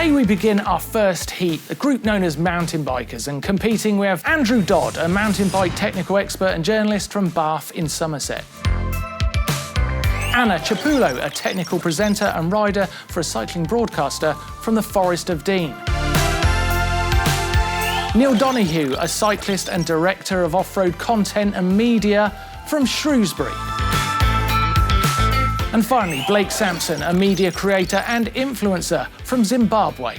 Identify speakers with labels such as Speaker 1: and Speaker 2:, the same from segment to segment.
Speaker 1: Today we begin our first heat, a group known as mountain bikers, and competing we have Andrew Dodd, a mountain bike technical expert and journalist from Bath in Somerset. Anna Chapulo, a technical presenter and rider for a cycling broadcaster from the Forest of Dean. Neil Donoghue, a cyclist and director of off-road content and media from Shrewsbury. And finally, Blake Sampson, a media creator and influencer from Zimbabwe.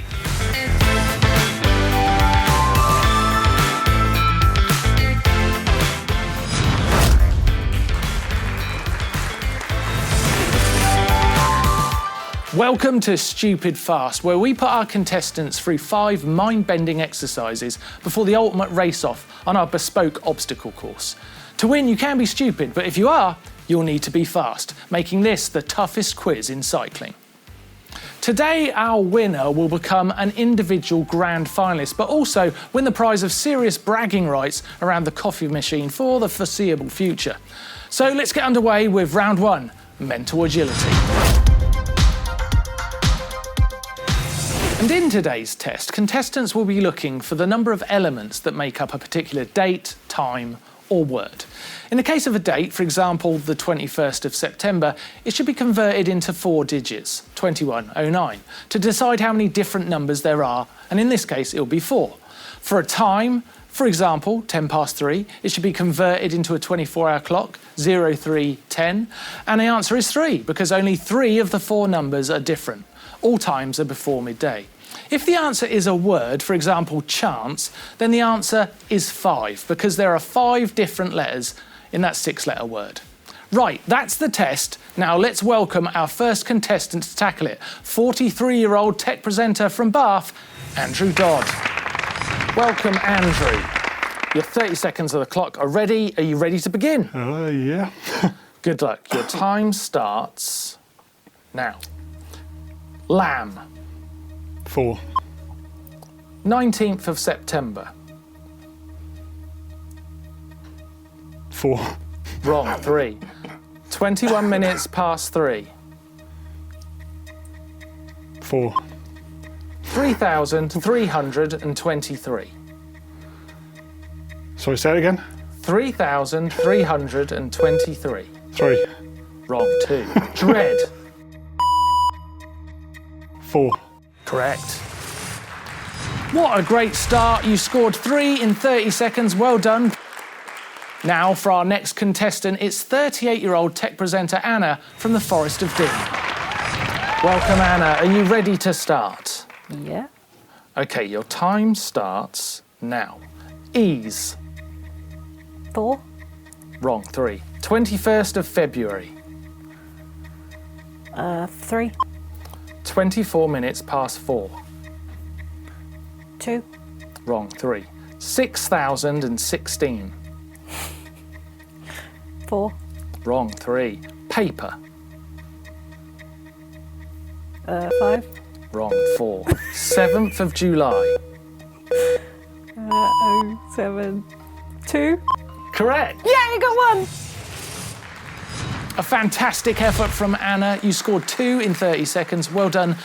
Speaker 1: Welcome to Stupid Fast, where we put our contestants through 5 mind-bending exercises before the ultimate race-off on our bespoke obstacle course. To win, you can be stupid, but if you are, you'll need to be fast, making this the toughest quiz in cycling. Today, our winner will become an individual grand finalist, but also win the prize of serious bragging rights around the coffee machine for the foreseeable future. So let's get underway with round 1, mental agility. And in today's test, contestants will be looking for the number of elements that make up a particular date, time, or word. In the case of a date, for example, the 21st of September, it should be converted into 4 digits, 2109, to decide how many different numbers there are, and in this case, it'll be 4. For a time, for example, 10 past 3, it should be converted into a 24-hour clock, 0310, and the answer is 3, because only 3 of the 4 numbers are different. All times are before midday. If the answer is a word, for example, chance, then the answer is 5, because there are 5 different letters in that 6-letter word. Right, that's the test. Now let's welcome our first contestant to tackle it, 43-year-old tech presenter from Bath, Andrew Dodd. Welcome, Andrew. Your 30 seconds of the clock are ready. Are you ready to begin?
Speaker 2: Yeah.
Speaker 1: Good luck. Your time starts now. Lamb.
Speaker 2: 4.
Speaker 1: 19th of September.
Speaker 2: 4.
Speaker 1: Wrong, 3. 21 minutes past 3.
Speaker 2: 4.
Speaker 1: 3,323.
Speaker 2: Sorry, say it again.
Speaker 1: 3,323.
Speaker 2: 3.
Speaker 1: Wrong, 2. Dread.
Speaker 2: 4.
Speaker 1: Correct. What a great start. You scored 3 in 30 seconds. Well done. Now for our next contestant, it's 38-year-old tech presenter Anna from the Forest of Dean. Welcome, Anna. Are you ready to start?
Speaker 3: Yeah.
Speaker 1: OK, your time starts now. Ease.
Speaker 3: 4.
Speaker 1: Wrong, 3. 21st of February.
Speaker 3: 3.
Speaker 1: 24 minutes past 4.
Speaker 3: 2.
Speaker 1: Wrong, 3. 6,016.
Speaker 3: 4.
Speaker 1: Wrong, 3. Paper.
Speaker 3: 5.
Speaker 1: Wrong, 4. 7th of July.
Speaker 3: 7. 2.
Speaker 1: Correct.
Speaker 3: Yeah, you got 1.
Speaker 1: A fantastic effort from Anna. You scored 2 in 30 seconds. Well done.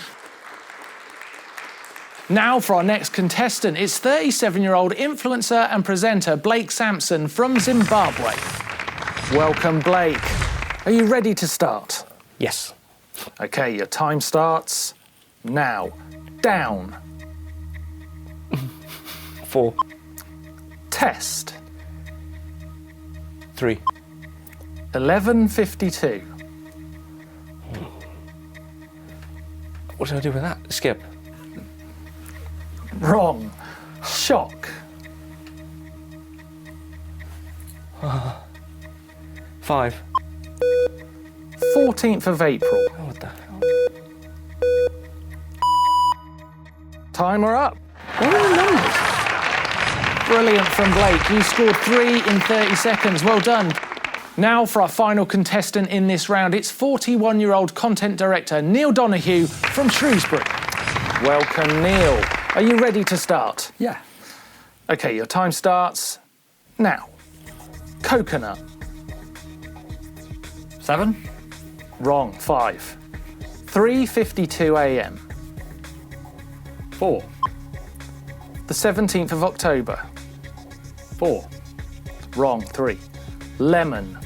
Speaker 1: Now for our next contestant. It's 37-year-old influencer and presenter Blake Sampson from Zimbabwe. Welcome, Blake. Are you ready to start?
Speaker 2: Yes.
Speaker 1: OK, your time starts now. Down.
Speaker 2: 4.
Speaker 1: Test.
Speaker 2: 3.
Speaker 1: 11:52.
Speaker 2: What did I do with that? Skip.
Speaker 1: Wrong. Shock.
Speaker 2: 5.
Speaker 1: 14th of April.
Speaker 2: Oh, what the hell?
Speaker 1: Timer up. What are the numbers? Brilliant from Blake. You scored 3 in 30 seconds. Well done. Now for our final contestant in this round. It's 41-year-old content director Neil Donoghue from Shrewsbury. Welcome, Neil. Are you ready to start?
Speaker 2: Yeah.
Speaker 1: OK, your time starts now. Coconut.
Speaker 2: 7.
Speaker 1: Wrong, 5. 3:52 a.m.
Speaker 4: 4.
Speaker 1: The 17th of October.
Speaker 4: 4.
Speaker 1: Wrong. 3. Lemon.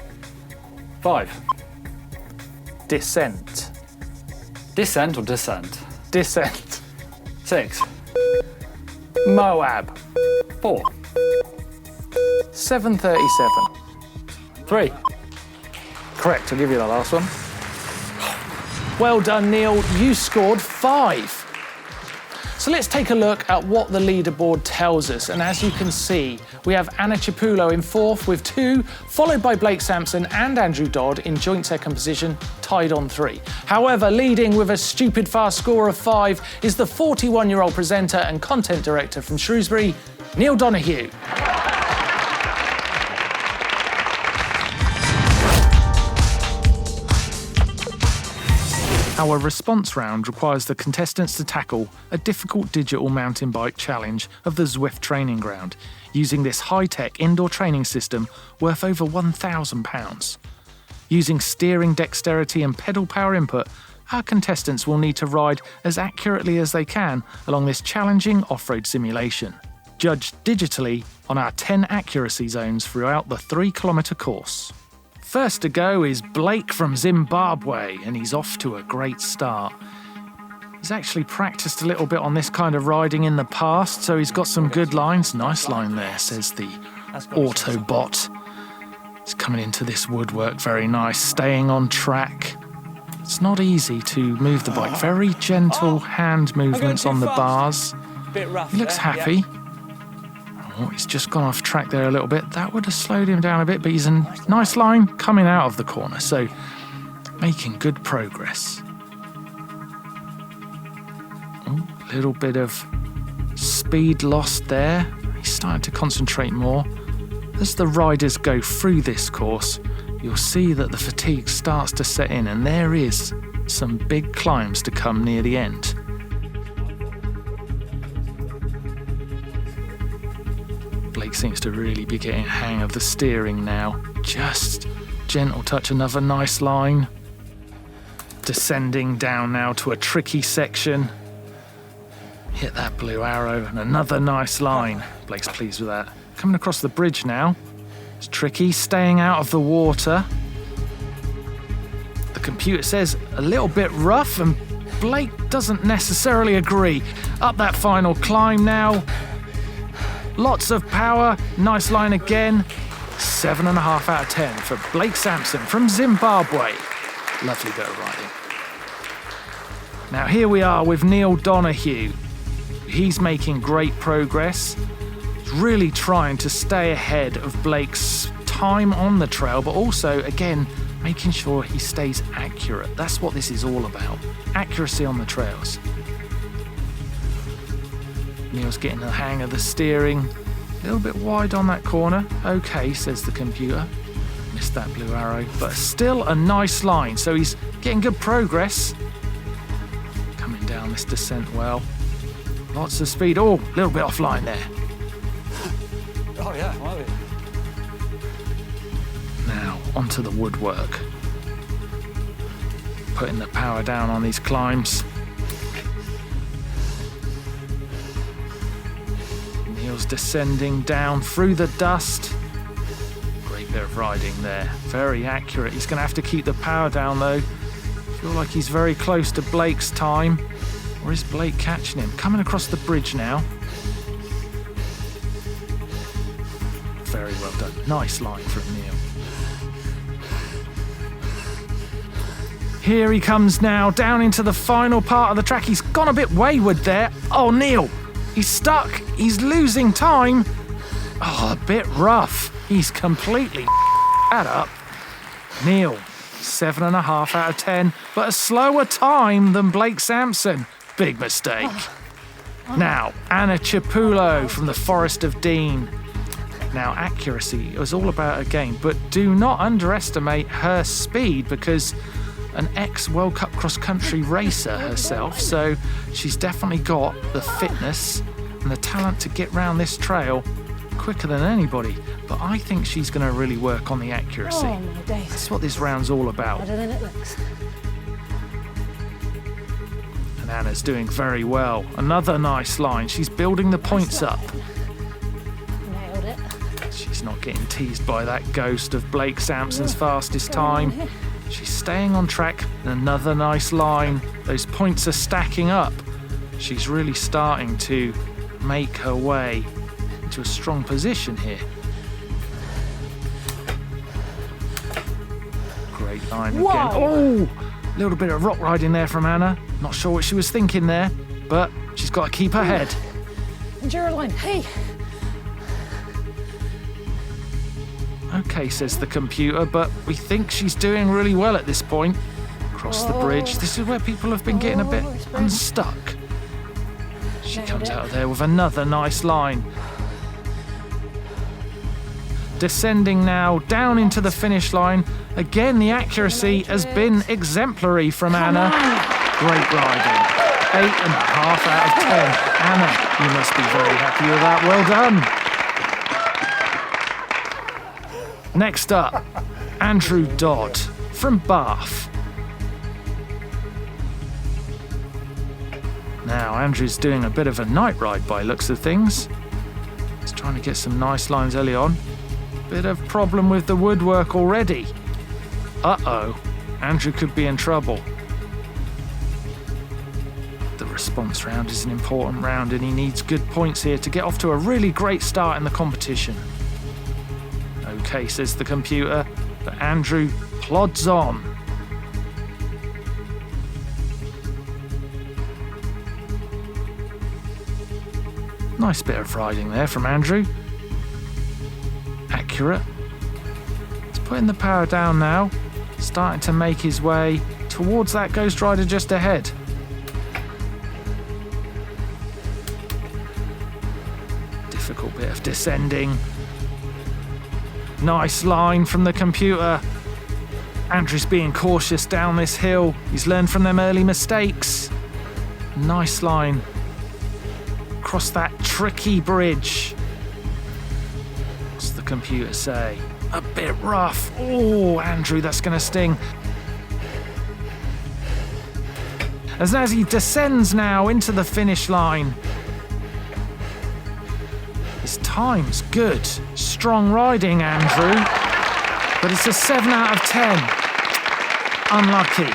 Speaker 4: 5.
Speaker 1: Descent.
Speaker 4: Descent or descent?
Speaker 1: Descent.
Speaker 4: 6.
Speaker 1: Moab.
Speaker 4: 4.
Speaker 1: 7:37.
Speaker 4: 3.
Speaker 1: Correct, I'll give you the last one. Well done, Neil. You scored 5. So let's take a look at what the leaderboard tells us. And as you can see, we have Anna Chipulo in 4th with 2, followed by Blake Sampson and Andrew Dodd in joint 2nd position, tied on 3. However, leading with a stupid fast score of 5 is the 41-year-old presenter and content director from Shrewsbury, Neil Donoghue. Our response round requires the contestants to tackle a difficult digital mountain bike challenge of the Zwift training ground, using this high-tech indoor training system worth over £1,000. Using steering dexterity and pedal power input, our contestants will need to ride as accurately as they can along this challenging off-road simulation, judged digitally on our 10 accuracy zones throughout the 3-kilometre course. First to go is Blake from Zimbabwe, and he's off to a great start. He's actually practiced a little bit on this kind of riding in the past, so he's got some good lines. Nice line there, says the Autobot. He's coming into this woodwork very nice, staying on track. It's not easy to move the bike. Very gentle hand movements on the bars. He looks happy. Oh, he's just gone off track there a little bit. That would have slowed him down a bit, but he's in nice line coming out of the corner, so making good progress. Oh, a little bit of speed lost there. He's starting to concentrate more. As the riders go through this course, you'll see that the fatigue starts to set in, and there is some big climbs to come near the end. Blake seems to really be getting a hang of the steering now. Just gentle touch, another nice line. Descending down now to a tricky section. Hit that blue arrow and another nice line. Blake's pleased with that. Coming across the bridge now. It's tricky, staying out of the water. The computer says a little bit rough, and Blake doesn't necessarily agree. Up that final climb now. Lots of power, nice line again. 7.5 out of 10 for Blake Sampson from Zimbabwe. Lovely bit of riding. Now here we are with Neil Donoghue. He's making great progress. He's really trying to stay ahead of Blake's time on the trail, but also, again, making sure he stays accurate. That's what this is all about. Accuracy on the trails. Neil's getting the hang of the steering. A little bit wide on that corner. Okay, says the computer. Missed that blue arrow, but still a nice line. So he's getting good progress. Coming down this descent well. Lots of speed. Oh, a little bit offline there.
Speaker 4: Oh, yeah. Well,
Speaker 1: Now, onto the woodwork. Putting the power down on these climbs. Neil's descending down through the dust. Great bit of riding there. Very accurate. He's going to have to keep the power down, though. Feel like he's very close to Blake's time. Or is Blake catching him? Coming across the bridge now. Very well done. Nice line from Neil. Here he comes now, down into the final part of the track. He's gone a bit wayward there. Oh, Neil, he's stuck. He's losing time. Oh, a bit rough. He's completely that up. Neil, 7.5 out of 10, but a slower time than Blake Sampson. Big mistake. Now, Anna Chipulo from the Forest of Dean. Now, accuracy is all about her game, but do not underestimate her speed, because an ex-World Cup cross-country racer herself, so she's definitely got the fitness and the talent to get round this trail quicker than anybody. But I think she's going to really work on the accuracy.
Speaker 3: Oh, my days.
Speaker 1: That's what this round's all about.
Speaker 3: Better than it looks.
Speaker 1: And And Anna's doing very well. Another nice line. She's building the points up.
Speaker 5: Nailed it.
Speaker 1: She's not getting teased by that ghost of Blake Sampson's fastest time. She's staying on track. Another nice line. Those points are stacking up. She's really starting to make her way into a strong position here. Great line again. Oh, a little bit of rock riding there from Anna. Not sure what she was thinking there, but she's got to keep her head.
Speaker 5: Enduro line. Hey.
Speaker 1: Okay, says the computer, but we think she's doing really well at this point. Across the bridge. This is where people have been getting a bit unstuck. She comes out of there with another nice line. Descending now down into the finish line. Again, the accuracy has been exemplary from Anna. Great riding. 8.5 out of 10. Anna, you must be very happy with that. Well done. Next up, Andrew Dodd from Bath. Now, Andrew's doing a bit of a night ride by looks of things. He's trying to get some nice lines early on. Bit of problem with the woodwork already. Uh-oh, Andrew could be in trouble. The response round is an important round and he needs good points here to get off to a really great start in the competition. Okay, says the computer, but Andrew plods on. Nice bit of riding there from Andrew. Accurate. He's putting the power down now, starting to make his way towards that Ghost Rider just ahead. Difficult bit of descending. Nice line from the computer. Andrew's being cautious down this hill. He's learned from them early mistakes. Nice line. Across that tricky bridge. What's the computer say? A bit rough. Oh, Andrew, that's going to sting. As he descends now into the finish line. His time's good. Strong riding, Andrew. But it's a 7 out of 10. Unlucky.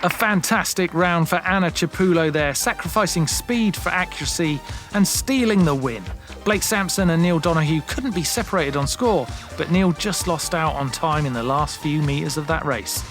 Speaker 1: A fantastic round for Anna Cipulo there, sacrificing speed for accuracy and stealing the win. Blake Sampson and Neil Donoghue couldn't be separated on score, but Neil just lost out on time in the last few metres of that race.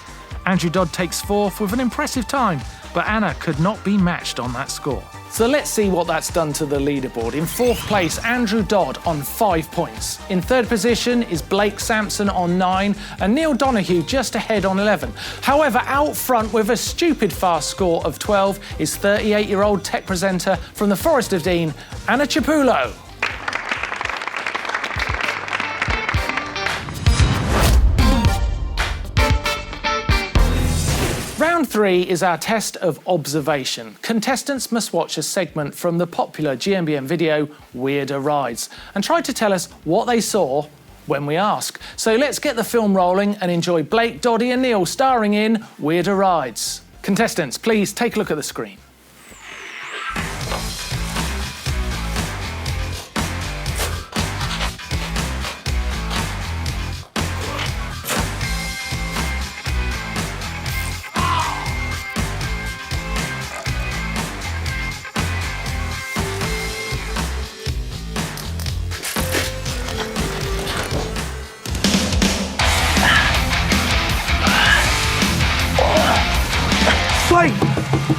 Speaker 1: Andrew Dodd takes fourth with an impressive time, but Anna could not be matched on that score. So let's see what that's done to the leaderboard. In fourth place, Andrew Dodd on 5 points. In third position is Blake Sampson on 9 and Neil Donoghue just ahead on 11. However, out front with a stupid fast score of 12 is 38-year-old tech presenter from the Forest of Dean, Anna Cipulo. Round 3 is our test of observation. Contestants must watch a segment from the popular GMBN video Weirder Rides and try to tell us what they saw when we ask. So let's get the film rolling and enjoy Blake, Doddy and Neil starring in Weirder Rides. Contestants, please take a look at the screen.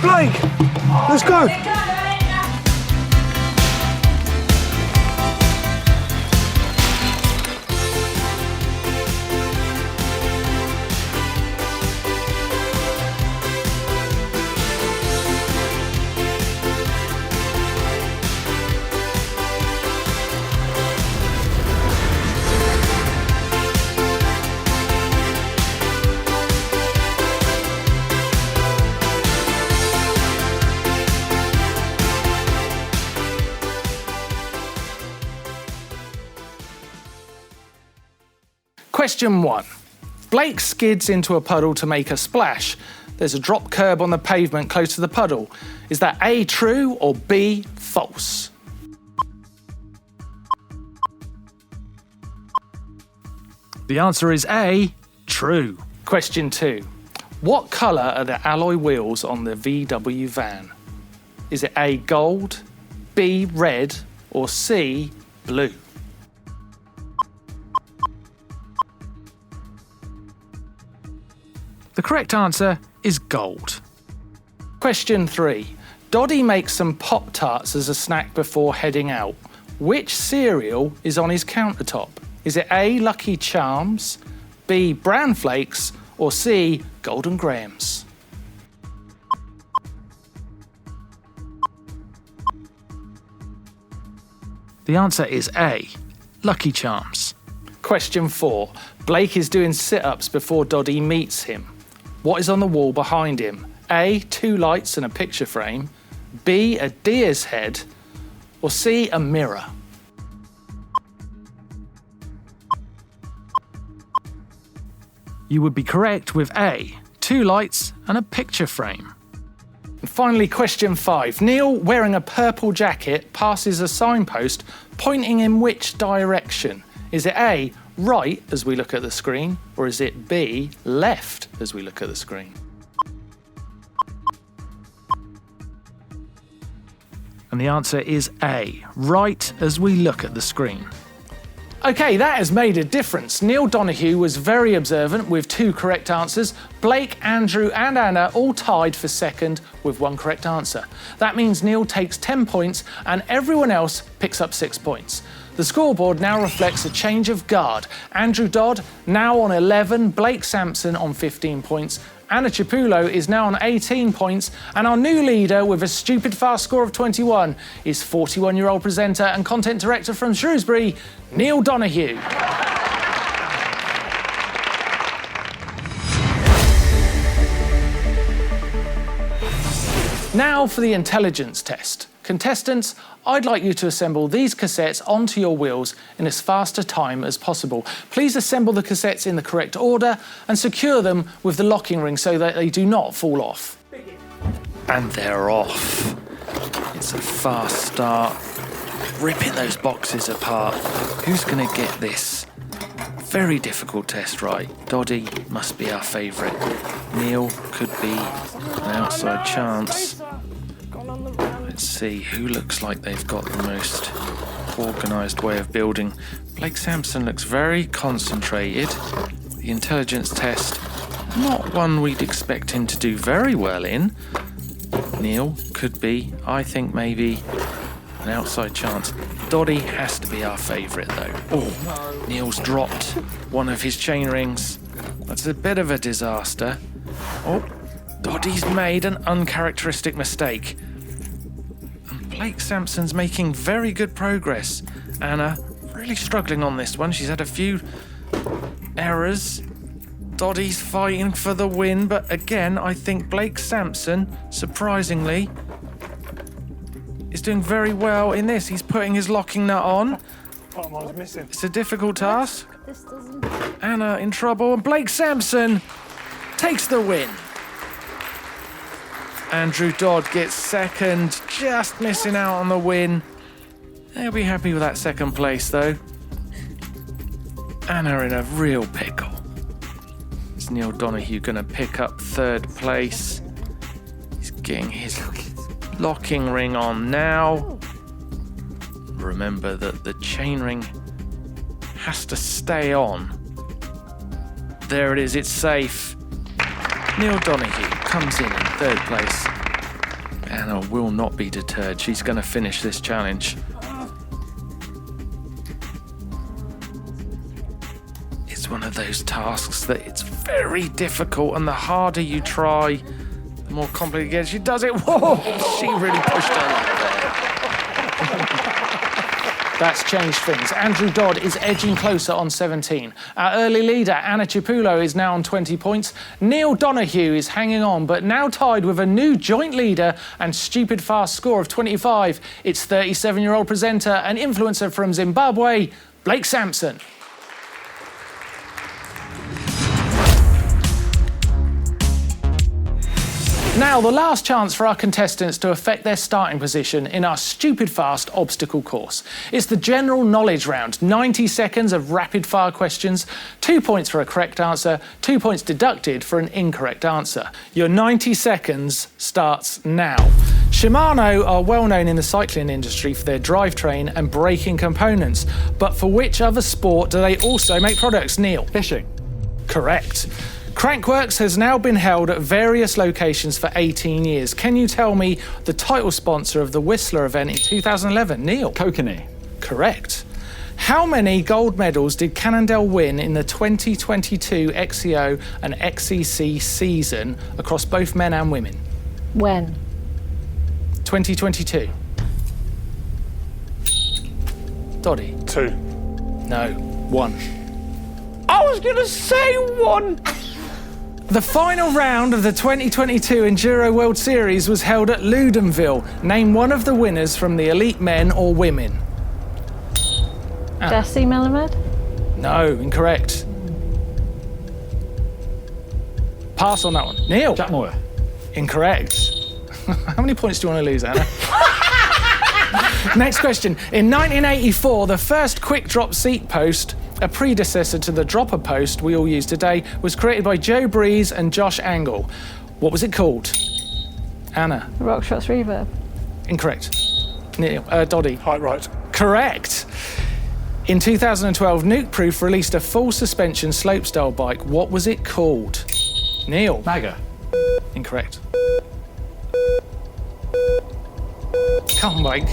Speaker 2: Blake! Let's go!
Speaker 1: Question 1. Blake skids into a puddle to make a splash, there's a drop curb on the pavement close to the puddle. Is that A, true, or B, false? The answer is A, true. Question 2. What colour are the alloy wheels on the VW van? Is it A, gold, B, red, or C, blue? The correct answer is gold. Question 3. Doddy makes some Pop-Tarts as a snack before heading out. Which cereal is on his countertop? Is it A, Lucky Charms, B, Bran Flakes, or C, Golden Grahams? The answer is A, Lucky Charms. Question 4. Blake is doing sit-ups before Doddy meets him. What is on the wall behind him? A, 2 lights and a picture frame, B, a deer's head, or C, a mirror? You would be correct with A, 2 lights and a picture frame. And finally, question 5. Neil, wearing a purple jacket, passes a signpost pointing in which direction? Is it A, right as we look at the screen, or is it B, left as we look at the screen? And the answer is A, right as we look at the screen. OK, that has made a difference. Neil Donoghue was very observant with 2 correct answers. Blake, Andrew and Anna all tied for second with 1 correct answer. That means Neil takes 10 points and everyone else picks up 6 points. The scoreboard now reflects a change of guard. Andrew Dodd now on 11, Blake Sampson on 15 points, Anna Chipulo is now on 18 points, and our new leader with a stupid fast score of 21 is 41-year-old presenter and content director from Shrewsbury, Neil Donoghue. Now for the intelligence test. Contestants, I'd like you to assemble these cassettes onto your wheels in as fast a time as possible. Please assemble the cassettes in the correct order and secure them with the locking ring so that they do not fall off. And they're off. It's a fast start. Ripping those boxes apart. Who's going to get this? Very difficult test, right? Doddy must be our favourite. Neil could be an outside chance. Let's see who looks like they've got the most organised way of building. Blake Sampson looks very concentrated. The intelligence test, not one we'd expect him to do very well in. Neil could be, I think maybe, an outside chance. Doddy has to be our favourite though. Oh, Neil's dropped one of his chain rings. That's a bit of a disaster. Oh, Doddy's made an uncharacteristic mistake. Blake Sampson's making very good progress. Anna really struggling on this one. She's had a few errors. Doddy's fighting for the win, but again, I think Blake Sampson, surprisingly, is doing very well in this. He's putting his locking nut on. It's a difficult task.
Speaker 5: This doesn't.
Speaker 1: Anna in trouble, and Blake Sampson takes the win. Andrew Dodd gets second, just missing out on the win. They'll be happy with that second place, though. Anna in a real pickle. Is Neil Donoghue going to pick up third place? He's getting his locking ring on now. Remember that the chain ring has to stay on. There it is, it's safe. Neil Donoghue comes in third place. Anna will not be deterred. She's going to finish this challenge. It's one of those tasks that it's very difficult, and the harder you try, the more complicated it gets. She does it. Whoa! She really pushed her luck there. That's changed things. Andrew Dodd is edging closer on 17. Our early leader, Anna Chipulo, is now on 20 points. Neil Donoghue is hanging on, but now tied with a new joint leader and stupid fast score of 25. It's 37-year-old presenter and influencer from Zimbabwe, Blake Sampson. Now, the last chance for our contestants to affect their starting position in our stupid fast obstacle course. It's the general knowledge round. 90 seconds of rapid-fire questions, 2 points for a correct answer, 2 points deducted for an incorrect answer. Your 90 seconds starts now. Shimano are well known in the cycling industry for their drivetrain and braking components. But for which other sport do they also make products, Neil?
Speaker 4: Fishing.
Speaker 1: Correct. Crankworx has now been held at various locations for 18 years. Can you tell me the title sponsor of the Whistler event in 2011? Neil?
Speaker 4: Kokanee.
Speaker 1: Correct. How many gold medals did Cannondale win in the 2022 XCO and XCC season across both men and women?
Speaker 5: When?
Speaker 1: 2022. Doddy?
Speaker 2: 2.
Speaker 1: No. 1.
Speaker 2: I was going to say 1.
Speaker 1: The final round of the 2022 Enduro World Series was held at Ludenville. Name one of the winners from the elite men or women.
Speaker 5: Jesse Melamed?
Speaker 1: No, incorrect. Pass on that one. Neil?
Speaker 4: Jack Moore.
Speaker 1: Incorrect. How many points do you want to lose, Anna? Next question. In 1984, the first quick drop seat post, a predecessor to the dropper post we all use today, was created by Joe Breeze and Josh Angle. What was it called? Anna?
Speaker 3: Rockshots Reverb.
Speaker 1: Incorrect. Neil? Doddy?
Speaker 2: Height right.
Speaker 1: Correct. In 2012, Nukeproof released a full suspension slopestyle bike. What was it called? Neil?
Speaker 4: Magger.
Speaker 1: Incorrect. Come on, Mike.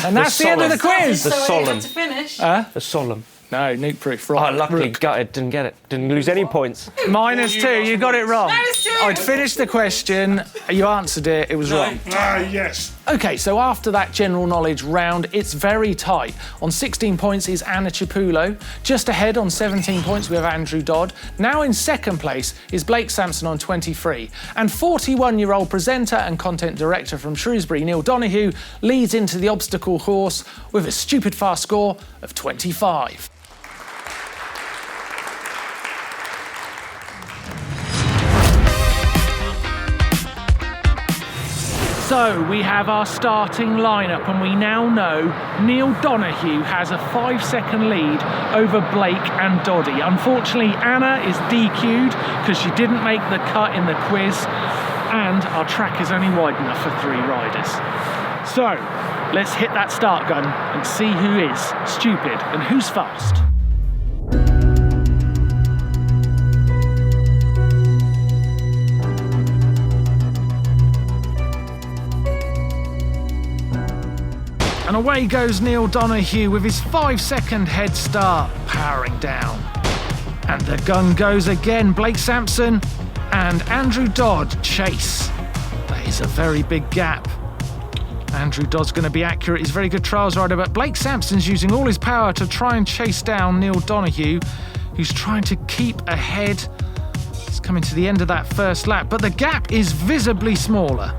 Speaker 1: And that's the end of the quiz.
Speaker 6: The solemn.
Speaker 5: To finish.
Speaker 6: The solemn.
Speaker 1: No, Nukeproof.
Speaker 6: Oh,
Speaker 1: Right.
Speaker 6: luckily
Speaker 1: Rook.
Speaker 6: got it. Didn't get it. Didn't lose any points.
Speaker 1: -2. You got it wrong.
Speaker 5: -2.
Speaker 1: I'd finished the question. You answered it. It was wrong.
Speaker 2: Ah, yes.
Speaker 1: OK, so after that general knowledge round, it's very tight. On 16 points is Anna Cipulo. Just ahead on 17 points, we have Andrew Dodd. Now in second place is Blake Sampson on 23. And 41-year-old presenter and content director from Shrewsbury, Neil Donoghue, leads into the obstacle course with a stupid fast score of 25. So we have our starting lineup, and we now know Neil Donoghue has a 5-second lead over Blake and Doddy. Unfortunately, Anna is DQ'd because she didn't make the cut in the quiz, and our track is only wide enough for 3 riders. So let's hit that start gun and see who is stupid and who's fast. And away goes Neil Donoghue with his 5-second head start, powering down. And the gun goes again. Blake Sampson and Andrew Dodd chase. That is a very big gap. Andrew Dodd's going to be accurate. He's a very good trials rider, but Blake Sampson's using all his power to try and chase down Neil Donoghue, who's trying to keep ahead. He's coming to the end of that first lap, but the gap is visibly smaller.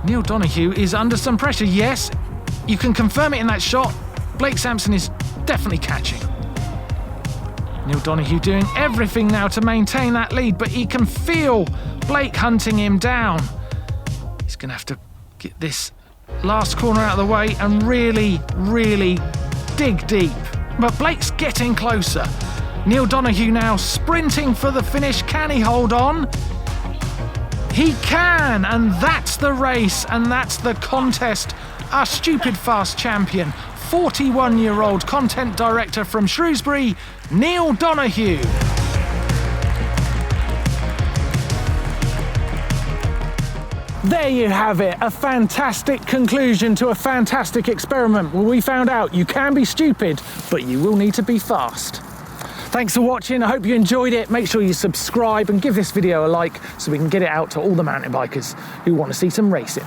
Speaker 1: Neil Donoghue is under some pressure. Yes, you can confirm it in that shot. Blake Sampson is definitely catching. Neil Donoghue doing everything now to maintain that lead, but he can feel Blake hunting him down. He's going to have to get this last corner out of the way and really, really dig deep. But Blake's getting closer. Neil Donoghue now sprinting for the finish. Can he hold on? He can, and that's the race, and that's the contest. Our stupid fast champion, 41-year-old content director from Shrewsbury, Neil Donoghue. There you have it, a fantastic conclusion to a fantastic experiment where we found out you can be stupid, but you will need to be fast. Thanks for watching, I hope you enjoyed it. Make sure you subscribe and give this video a like so we can get it out to all the mountain bikers who want to see some racing.